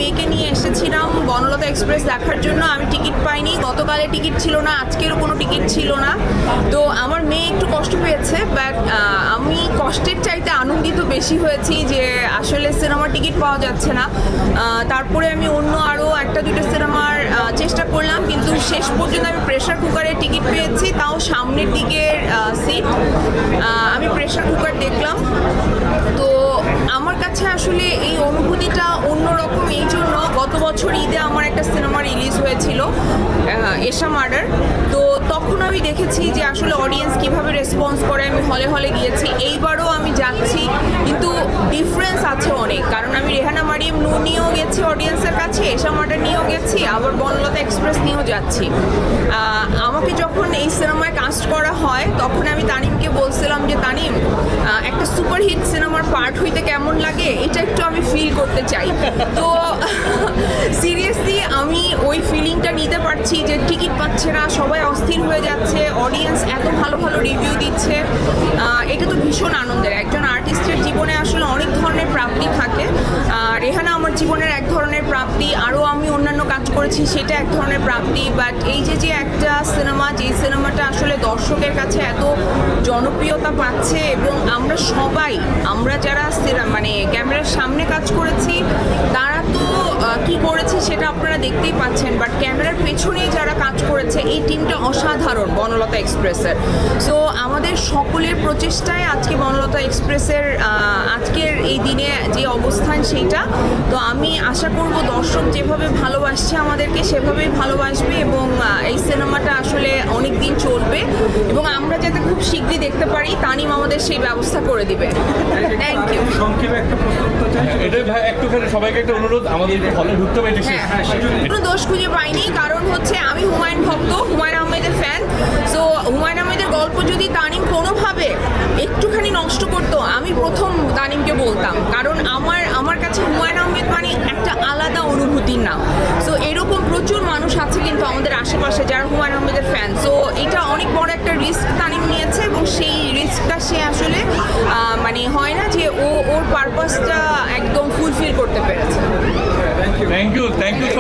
মেয়েকে নিয়ে এসেছিলাম বনলতা এক্সপ্রেস দেখার জন্য। আমি টিকিট পাইনি, গতকালে টিকিট ছিল না, আজকেরও কোনো টিকিট ছিল না। তো আমার মেয়ে একটু কষ্ট পেয়েছে, বাট আমি কষ্টের চাইতে আনন্দিত বেশি হয়েছি যে আসলে সিনেমার টিকিট পাওয়া যাচ্ছে না। তারপরে আমি অন্য আরও একটা দুটো সিনেমার চেষ্টা করলাম, কিন্তু শেষ পর্যন্ত আমি প্রেশার কুকারের টিকিট পেয়েছি, তাও সামনের দিকের সিট। আমি প্রেশার কুকার দেখলাম। তো আমার কাছে আসলে এই অনুভূতিটা অন্যরকম এই জন্য, গত বছর ঈদে আমার একটা সিনেমা রিলিজ হয়েছিল এশা মার্ডার। তো তখন আমি দেখেছি যে আসলে অডিয়েন্স কীভাবে রেসপন্স করে। আমি হলে হলে গিয়েছি, এইবারও আমি যাচ্ছি, কিন্তু ডিফারেন্স আছে অনেক। কারণ আমি রেহানা মারিয়াম নূর নিয়েও গেছি অডিয়েন্সের কাছে, এশা মার্ডার নিয়েও গেছি, আবার বনলতা এক্সপ্রেস নিয়েও যাচ্ছি। আমাকে যখন এই সিনেমায় কাস্ট করা হয় তখন আমি তানিমকে বলছিলাম যে তানিম, একটা সুপারহিট সিনেমার পার্ট হইতে কেমন লাগে এটা একটু আমি ফিল করতে চাই। তো সিরিয়াসলি আমি ওই ফিলিংটা নিতে পারছি যে টিকিট পাচ্ছে না, সবাই অস্থির হয়ে যাচ্ছে, অডিয়েন্স এত ভালো ভালো রিভিউ দিচ্ছে। এটা তো ভীষণ আনন্দের। একজন আর্টিস্টের জীবনে আসলে অনেক ধরনের প্রাপ্তি থাকে। রেহানা আমার জীবনের এক ধরনের প্রাপ্তি, আরও আমি অন্যান্য কাজ করেছি সেটা এক ধরনের প্রাপ্তি। বাট এই যে একটা সিনেমা, যেই সিনেমাটা আসলে দর্শকের কাছে এত জনপ্রিয়তা পাচ্ছে, এবং আমরা যারা মানে ক্যামেরার সামনে কাজ করেছি তারা তো কি করেছি সেটা আপনারা দেখতেই পাচ্ছেন, বাট ক্যামেরার পেছনে যারা কাজ করেছে এই টিমটা অসাধারণ বনলতা এক্সপ্রেসের। সো আমাদের সকলের প্রচেষ্টায় আজকে বনলতা এক্সপ্রেসের আজকের এই দিনে যে অবস্থান সেইটা। তো আমি আশা করব দর্শক যেভাবে ভালোবাসছে আমাদেরকে সেভাবেই ভালোবাসবে, এবং এই সিনেমাটা আসলে অনেক দিন চলবে, এবং আমরা যাতে খুব শীঘ্রই দেখতে পারি তানিম আমাদের সেই ব্যবস্থা করে দিবে। Thank you. সংক্ষেপে একটা প্রশ্ন করতে চাই, এটাই ভাই একটুখানি সবাইকে একটা অনুরোধ, আমাদের একটু হলে ঢুকতে হবে। কোনো দোষ খুঁজে পাইনি, কারণ হচ্ছে আমি হুমায়ুন ভক্ত, হুমায়ুন আহমেদের ফ্যান। সো হুমায়ুন আহমেদের গল্প যদি তানিম কোনোভাবে একটুখানি নষ্ট করতো, আমি প্রথম তানিমকে বলতাম, কারণ আমার কাছে হুমায়ুন আহমেদ মানে একটা আলাদা অনুভূতির নাম। সো এরকম প্রচুর মানুষ আছে কিন্তু আমাদের আশেপাশে যারা হুমায়ুন আহমেদের ফ্যান। সো এটা অনেক বড় একটা রিস্ক তানিম নিয়েছে, এবং সেই রিস্কটা সে আসলে মানে হয় না যে ওর পারপাসটা একদম ফুলফিল করতে পেরেছে। থ্যাংক ইউ সবাই।